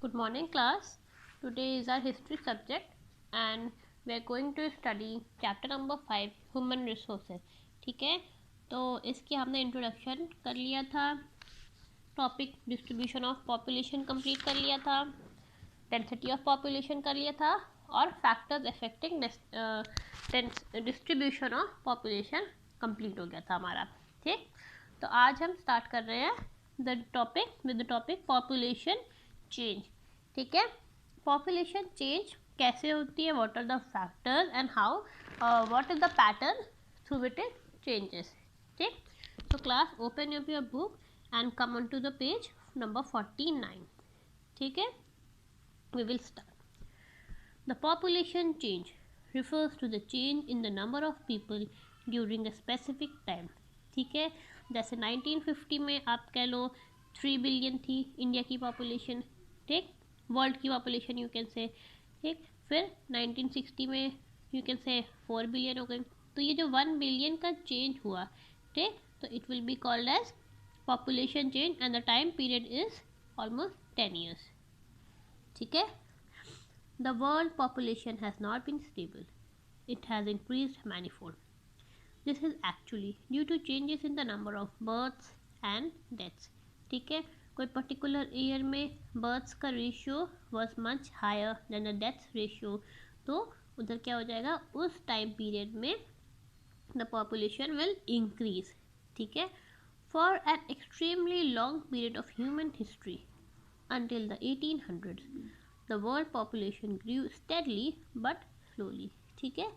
Good morning class. Today is our history subject and we are going to study chapter number 5 human resources. ठीक है, तो इसकी हमने introduction कर लिया था, topic distribution of population complete कर लिया था, डेंसिटी ऑफ पॉपुलेशन कर लिया था और factors affecting distribution of population complete हो गया था हमारा. ठीक, तो आज हम स्टार्ट कर रहे हैं the topic with the topic population change. ठीक है, पॉपुलेशन चेंज कैसे होती है, what are the factors and how what is the pattern through which it changes. ठीक, so class open up your book and come on to the page number 49. ठीक है, we will start. The population change refers to the change in the number of people during a specific time. ठीक है, जैसे 1950 में आप कह लो 3 billion थी India की पॉपुलेशन. ठीक, वर्ल्ड की पॉपुलेशन यू कैन से. ठीक, फिर 1960 में यू कैन से 4 बिलियन हो गई. तो ये जो 1 बिलियन का चेंज हुआ, ठीक, तो it will be called as population change and the time period is almost 10 years. ठीक है, the world population has not been stable. It has increased manifold. This is actually due to changes in the number of births and deaths. ठीक है, कोई particular year में births का ratio was much higher than the deaths ratio, तो उधर क्या हो जाएगा, उस टाइम पीरियड में द पॉपुलेशन विल इंक्रीज. ठीक है, for an extremely long period of human history until the 1800s, the world population grew steadily but slowly. ठीक है,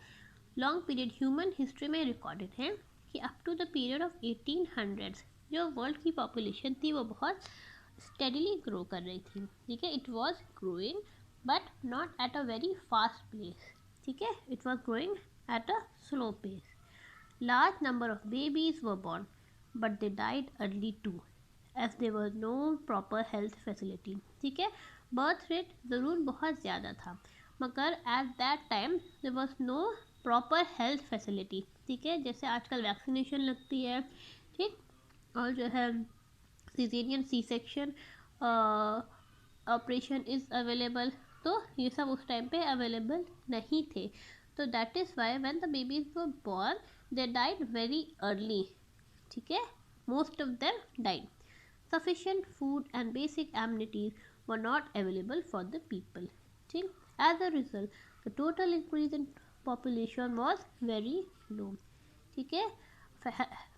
लॉन्ग पीरियड ह्यूमन हिस्ट्री में रिकॉर्डेड है कि up to the period of 1800s जो world की population थी वो बहुत स्टेडीली ग्रो कर रही थी. ठीक है, it was growing but not at a very fast pace. ठीक है, it was growing at a slow pace. Large number of babies were born but they died early too as there was no proper health facility. ठीक है, birth rate ज़रूर बहुत ज़्यादा था मगर at that time there was no proper health facility. ठीक है, जैसे आजकल वैक्सीनेशन लगती है, ठीक, और जो है caesarean C section operation is available, तो ये सब उस टाइम पे अवेलेबल नहीं थे. तो that is why when the babies were born they died very early. ठीक है, most of them died. Sufficient food and basic amenities were not available for the people. ठीक, as a result the total increase in population was very low. ठीक है,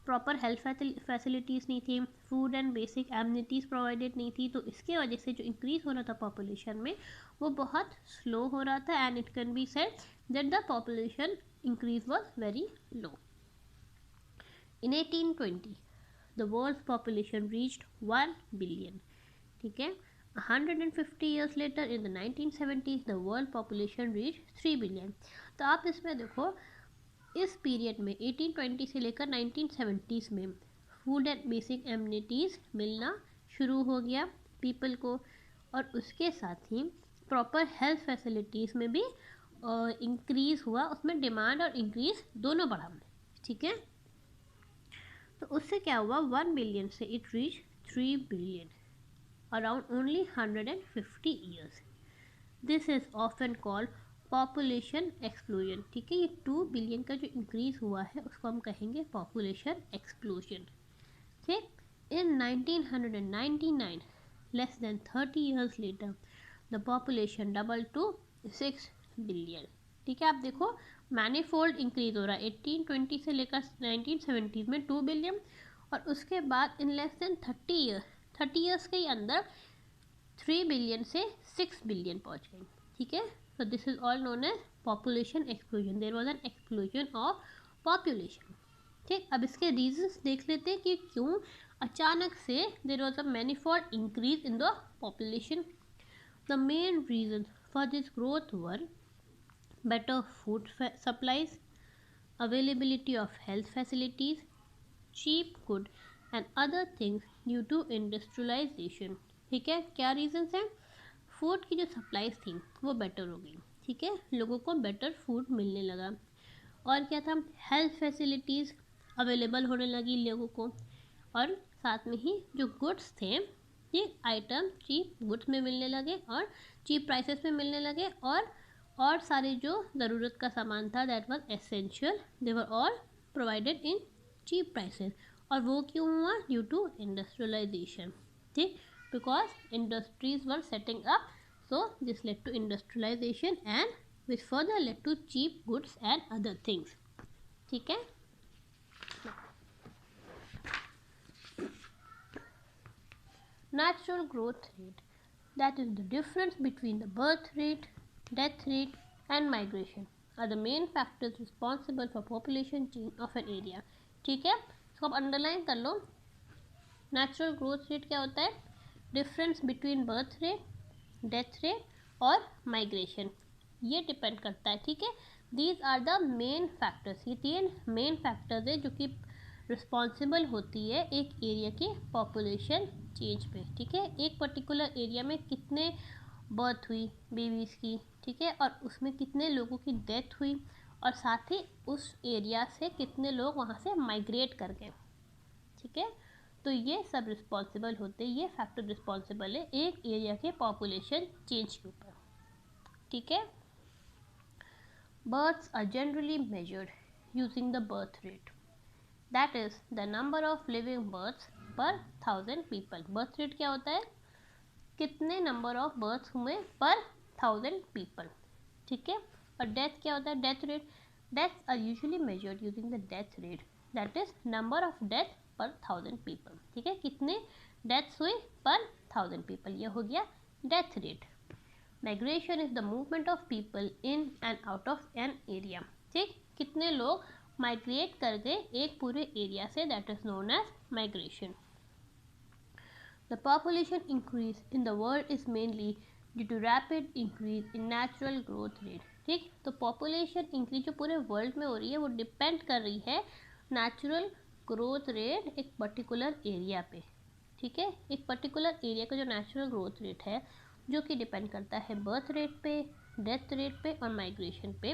proper health facilities नहीं थी, food and basic amenities provided नहीं थी, तो इसके वजह से जो इंक्रीज़ हो रहा था पॉपुलेशन में वो बहुत स्लो हो रहा था and it can be said that the population increase was very low. In 1820 the world's population reached 1 billion. ठीक है, 150 years later in the 1970s the world population reached 3 billion. तो आप इसमें देखो इस पीरियड में 1820 से लेकर 1970s में फूड एंड बेसिक एमिनिटीज़ मिलना शुरू हो गया पीपल को, और उसके साथ ही प्रॉपर हेल्थ फैसिलिटीज़ में भी इंक्रीज़ हुआ, उसमें डिमांड और इंक्रीज़ दोनों बढ़ा. ठीक है, तो उससे क्या हुआ, 1 बिलियन से it reach 3 billion around only 150 years. This is often called population explosion. ठीक है, ये 2 बिलियन का जो इंक्रीज हुआ है उसको हम कहेंगे पॉपुलेशन एक्सप्लोजन. ठीक, इन 1999 less than 30 years later the population double two 6 billion. ठीक है, आप देखो मैनीफोल्ड इंक्रीज हो रहा है 1820 से लेकर 1970 में 2 बिलियन, और उसके बाद इन लेस देन 30 ईयर्स के अंदर 3 बिलियन से 6 बिलियन पहुंच गई. ठीक है, so this is all known as population explosion. there was an explosion of population. ठीक, अब इसके रीजंस देख लेते हैं कि क्यों अचानक से there was a manifold increase in the population. The main reasons for this growth were better food supplies, availability of health facilities, cheap good and other things due to industrialization. ठीक है, क्या रीजंस हैं, food की जो supplies थी वो better हो गई. ठीक है, लोगों को बेटर फूड मिलने लगा, और क्या था, हेल्थ फैसिलिटीज़ अवेलेबल होने लगी लोगों को, और साथ में ही जो गुड्स थे, ये आइटम चीप गुड्स में मिलने लगे और चीप प्राइसेस में मिलने लगे, और सारे जो ज़रूरत का सामान था that was essential they were all provided in cheap prices. और वो क्यों हुआ? ड्यू टू इंडस्ट्रियलाइजेशन, ठीक, because industries were setting up, so this led to industrialization and which further led to cheap goods and other things, ठीक है। Natural growth rate, that is the difference between the birth rate, death rate and migration are the main factors responsible for population change of an area, ठीक है। इसको आप underline कर लो। Natural growth rate क्या होता है? Difference between birth rate, death rate और migration, ये डिपेंड करता है, ठीक है। These are the main factors, ये 3 मेन फैक्टर्स है जो कि रिस्पॉन्सिबल होती है एक एरिया की पॉपुलेशन चेंज पे, ठीक है। एक पर्टिकुलर एरिया में कितने बर्थ हुई बेबीज़ की, ठीक है, और उसमें कितने लोगों की डेथ हुई, और साथ ही उस एरिया से कितने लोग वहाँ से माइग्रेट कर गए, ठीक है। तो ये सब रिस्पॉन्सिबल होते हैं, ये फैक्टर रिस्पॉन्सिबल है एक एरिया के पॉपुलेशन चेंज के ऊपर, ठीक है। Births are generally measured using the birth rate, that is the number of living births per 1000 people. Birth rate क्या होता है? कितने नंबर ऑफ बर्थ्स हुए पर 1000 पीपल, ठीक है। और डेथ क्या होता है? Death rate, deaths are usually measured using the death rate, that is number of death per 1000 people, ठीक है। कितने डेथ्स हुई पर 1000 पीपल, ये हो गया death rate. Migration is the movement of people in and out of an area, ठीक, कितने लोग माइग्रेट कर गए एक पूरे एरिया से, that is known as migration. The population increase in the world is mainly due to rapid increase in natural growth rate, ठीक। तो पॉपुलेशन इंक्रीज जो पूरे वर्ल्ड में हो रही है वो डिपेंड कर रही है नेचुरल ग्रोथ रेट एक पर्टिकुलर एरिया पे, ठीक है। एक पर्टिकुलर एरिया का जो नेचुरल ग्रोथ रेट है जो कि डिपेंड करता है बर्थ रेट पे, डेथ रेट पे और माइग्रेशन पे,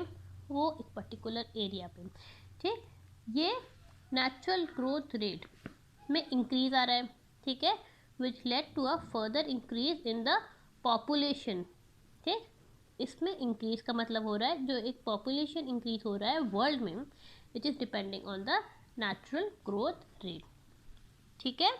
वो एक पर्टिकुलर एरिया पे, ठीक। ये नेचुरल ग्रोथ रेट में इंक्रीज आ रहा है, ठीक है, which led to a further increase in the population, ठीक। इसमें इंक्रीज का मतलब हो रहा है जो एक पॉपुलेशन इंक्रीज हो रहा है वर्ल्ड में, which is depending on the natural growth rate, ठीक है।